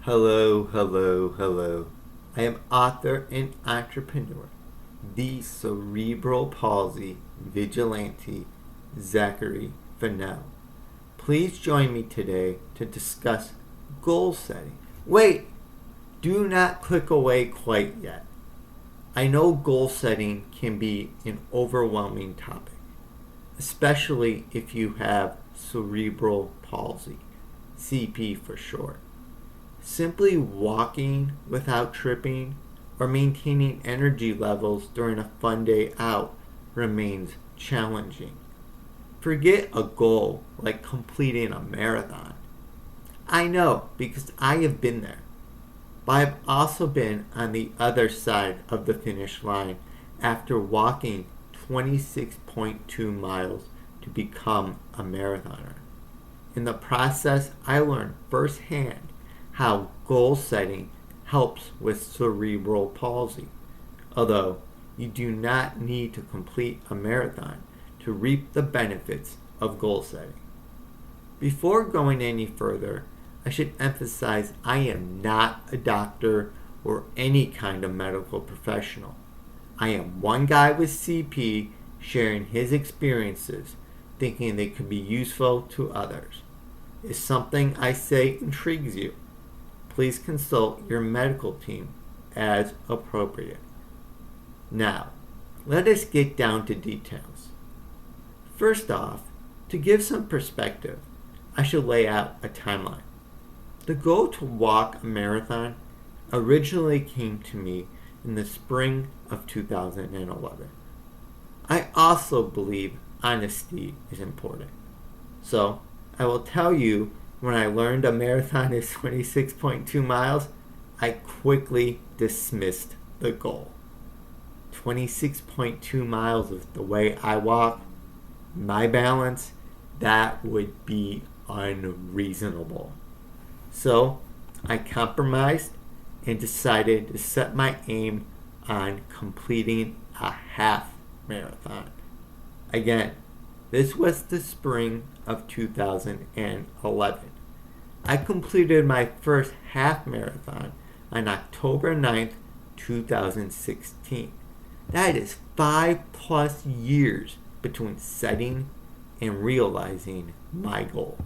Hello, hello, hello. I am author and entrepreneur, the Cerebral Palsy Vigilante, Zachary Fenell. Please join me today to discuss goal setting. Wait, do not click away quite yet. I know goal setting can be an overwhelming topic, especially if you have cerebral palsy, CP for short. Simply walking without tripping or maintaining energy levels during a fun day out remains challenging. Forget a goal like completing a marathon. I know because I have been there. But I've also been on the other side of the finish line after walking 26.2 miles to become a marathoner. In the process, I learned firsthand how goal setting helps with cerebral palsy, although you do not need to complete a marathon to reap the benefits of goal setting. Before going any further, I should emphasize I am not a doctor or any kind of medical professional. I am one guy with CP sharing his experiences, thinking they could be useful to others. If something I say intrigues you, please consult your medical team as appropriate. Now, let us get down to details. First off, to give some perspective, I should lay out a timeline. The goal to walk a marathon originally came to me in the spring of 2011. I also believe honesty is important. So, I will tell you, when I learned a marathon is 26.2 miles, I quickly dismissed the goal. 26.2 miles is the way I walk. My balance, that would be unreasonable. So I compromised and decided to set my aim on completing a half marathon. Again, this was the spring of 2011. I completed my first half marathon on October 9th, 2016. That is 5+ years between setting and realizing my goal.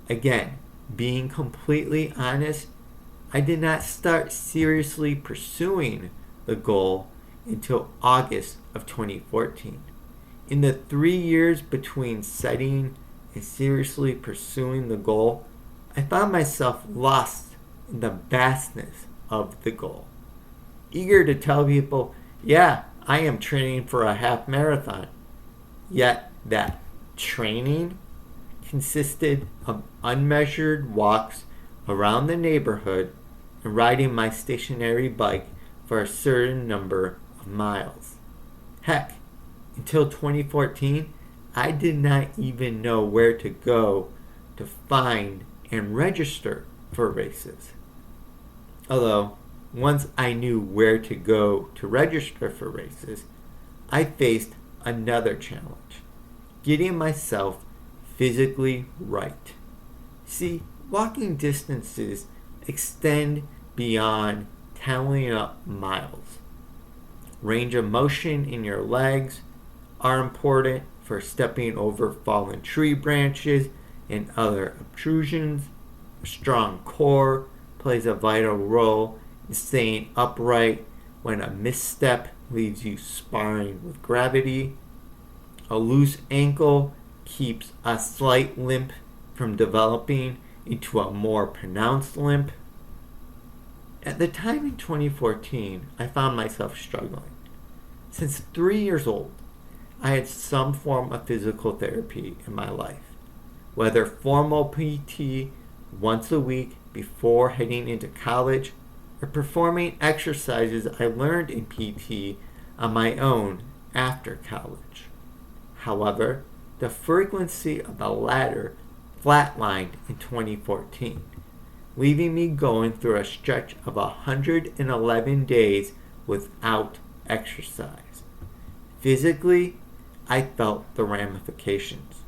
Again, being completely honest, I did not start seriously pursuing the goal until August of 2014. In the 3 years between setting and seriously pursuing the goal, I found myself lost in the vastness of the goal. Eager to tell people, yeah, I am training for a half marathon. Yet that training consisted of unmeasured walks around the neighborhood and riding my stationary bike for a certain number of miles. Heck, until 2014, I did not even know where to go to find and register for races. Although, once I knew where to go to register for races, I faced another challenge: getting myself physically right. See, walking distances extend beyond tallying up miles. Range of motion in your legs are important for stepping over fallen tree branches and other obtrusions. A strong core plays a vital role in staying upright when a misstep leaves you sparring with gravity. A loose ankle keeps a slight limp from developing into a more pronounced limp. At the time in 2014, I found myself struggling. Since 3 years old, I had some form of physical therapy in my life, whether formal PT once a week before heading into college or performing exercises I learned in PT on my own after college. However, the frequency of the latter flatlined in 2014, leaving me going through a stretch of 111 days without exercise. Physically, I felt the ramifications.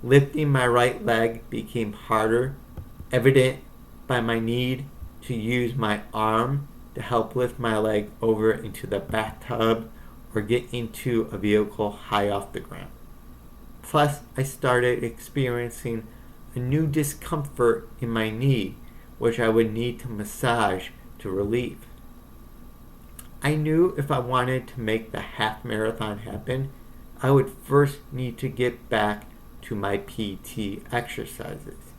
Lifting my right leg became harder, evident by my need to use my arm to help lift my leg over into the bathtub or get into a vehicle high off the ground. Plus, I started experiencing a new discomfort in my knee, which I would need to massage to relieve. I knew if I wanted to make the half marathon happen, I would first need to get back to my PT exercises.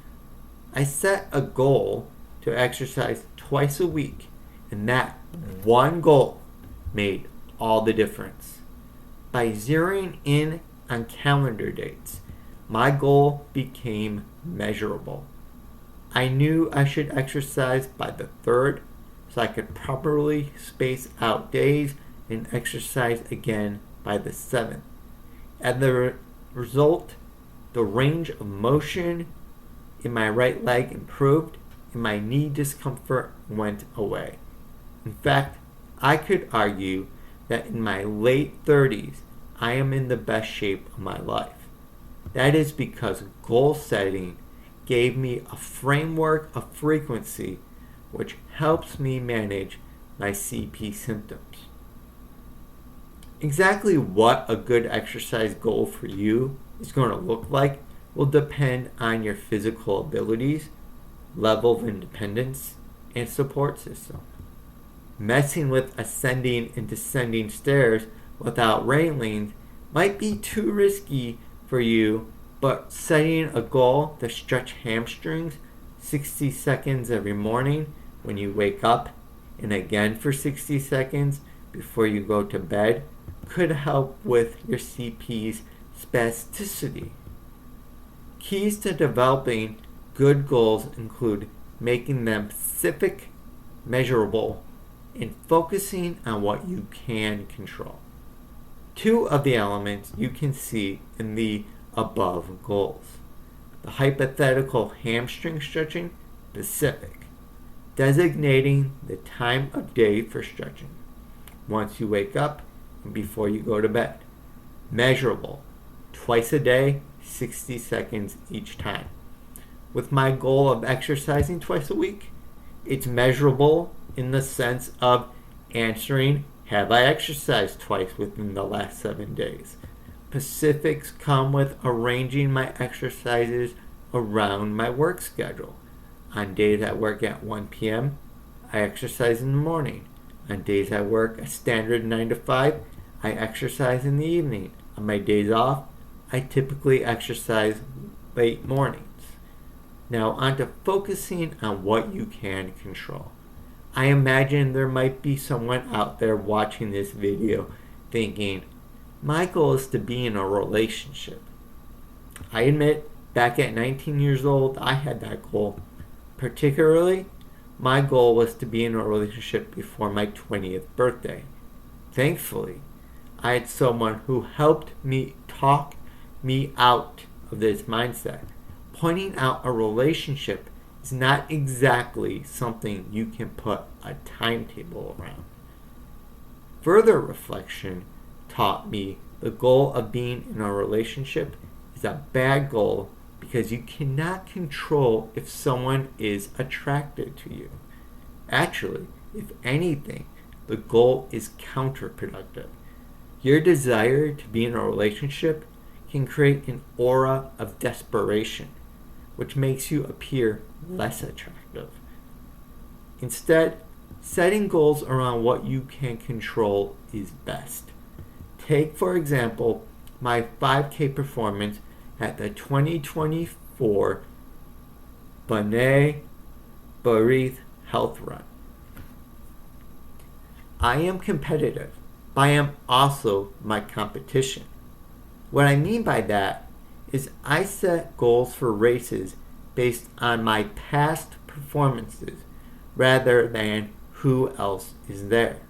I set a goal to exercise twice a week, and that one goal made all the difference. By zeroing in on calendar dates, my goal became measurable. I knew I should exercise by the 3rd so I could properly space out days and exercise again by the 7th. As the result, the range of motion in my right leg improved and my knee discomfort went away. In fact, I could argue that in my late 30s, I am in the best shape of my life. That is because goal setting gave me a framework of frequency which helps me manage my CP symptoms. Exactly what a good exercise goal for you is going to look like will depend on your physical abilities, level of independence, and support system. Messing with ascending and descending stairs without railings might be too risky for you, but setting a goal to stretch hamstrings 60 seconds every morning when you wake up and again for 60 seconds before you go to bed could help with your CP's spasticity. Keys to developing good goals include making them specific, measurable, and focusing on what you can control. 2 of the elements you can see in the above goals. The hypothetical hamstring stretching, specific, designating the time of day for stretching, once you wake up and before you go to bed. Measurable, twice a day, 60 seconds each time. With my goal of exercising twice a week, it's measurable in the sense of answering, have I exercised twice within the last 7 days? Specifics come with arranging my exercises around my work schedule. On days I work at 1 p.m., I exercise in the morning. On days I work a standard 9 to 5, I exercise in the evening. On my days off, I typically exercise late mornings. Now on to focusing on what you can control. I imagine there might be someone out there watching this video thinking, my goal is to be in a relationship. I admit, back at 19 years old, I had that goal. Particularly, my goal was to be in a relationship before my 20th birthday. Thankfully, I had someone who helped me talk me out of this mindset, pointing out a relationship is not exactly something you can put a timetable around. Further reflection taught me the goal of being in a relationship is a bad goal because you cannot control if someone is attracted to you. Actually, if anything, the goal is counterproductive. Your desire to be in a relationship can create an aura of desperation, which makes you appear less attractive. Instead, setting goals around what you can control is best. Take, for example, my 5K performance at the 2024 B'nai B'rith Health Run. I am competitive, but I am also my competition. What I mean by that is I set goals for races based on my past performances rather than who else is there.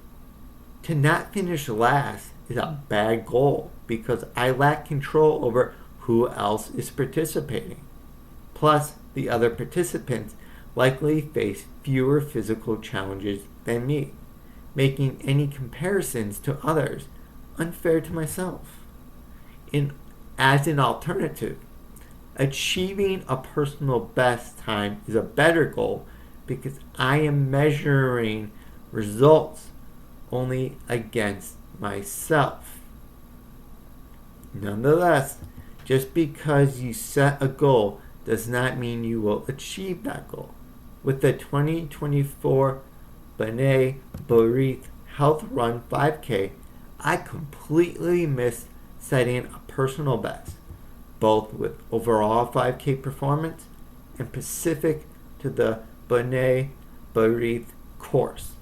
To not finish last is a bad goal because I lack control over who else is participating. Plus, the other participants likely face fewer physical challenges than me, making any comparisons to others unfair to myself. As an alternative, achieving a personal best time is a better goal because I am measuring results only against myself. Nonetheless, just because you set a goal does not mean you will achieve that goal. With the 2024 B'nai B'rith Health Run 5K, I completely missed setting a personal best, both with overall 5K performance and specific to the B'nai B'rith course.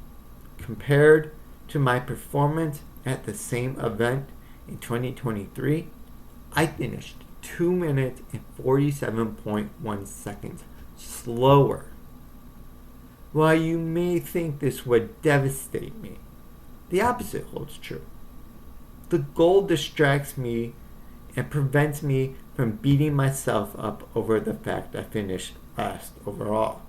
Compared to my performance at the same event in 2023, I finished 2 minutes and 47.1 seconds slower. While you may think this would devastate me, the opposite holds true. The goal distracts me and prevents me from beating myself up over the fact I finished last overall.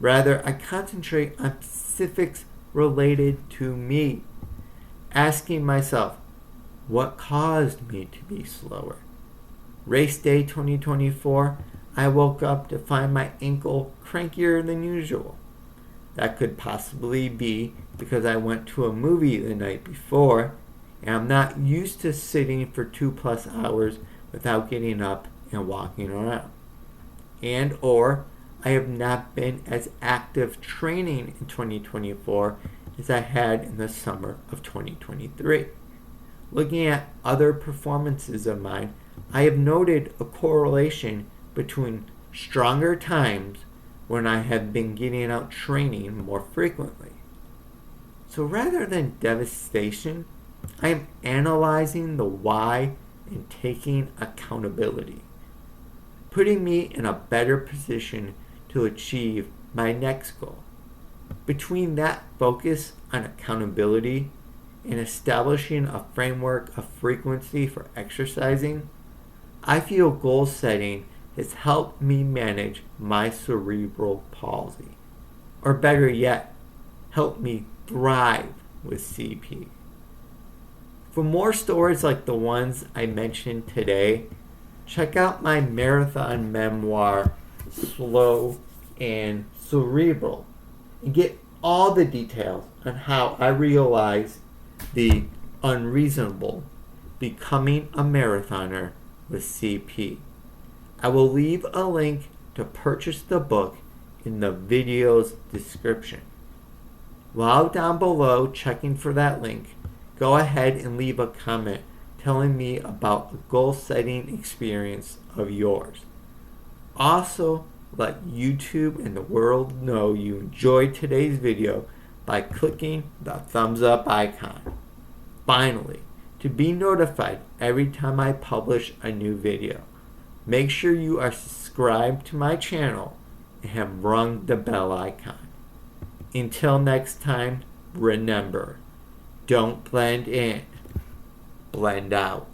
Rather, I concentrate on specifics related to me, asking myself, what caused me to be slower? Race day 2024, I woke up to find my ankle crankier than usual. That could possibly be because I went to a movie the night before and I'm not used to sitting for 2+ hours without getting up and walking around. And or I have not been as active training in 2024 as I had in the summer of 2023. Looking at other performances of mine, I have noted a correlation between stronger times when I have been getting out training more frequently. So rather than devastation, I am analyzing the why and taking accountability, putting me in a better position to achieve my next goal. Between that focus on accountability and establishing a framework of frequency for exercising, I feel goal setting has helped me manage my cerebral palsy. Or better yet, help me thrive with CP. For more stories like the ones I mentioned today, check out my marathon memoir, Slow and Cerebral, and get all the details on how I realized the unreasonable becoming a marathoner with CP. I will leave a link to purchase the book in the video's description. While down below checking for that link, go ahead and leave a comment telling me about a goal-setting experience of yours. Also, let YouTube and the world know you enjoyed today's video by clicking the thumbs up icon. Finally, to be notified every time I publish a new video, make sure you are subscribed to my channel and have rung the bell icon. Until next time, remember, don't blend in, blend out.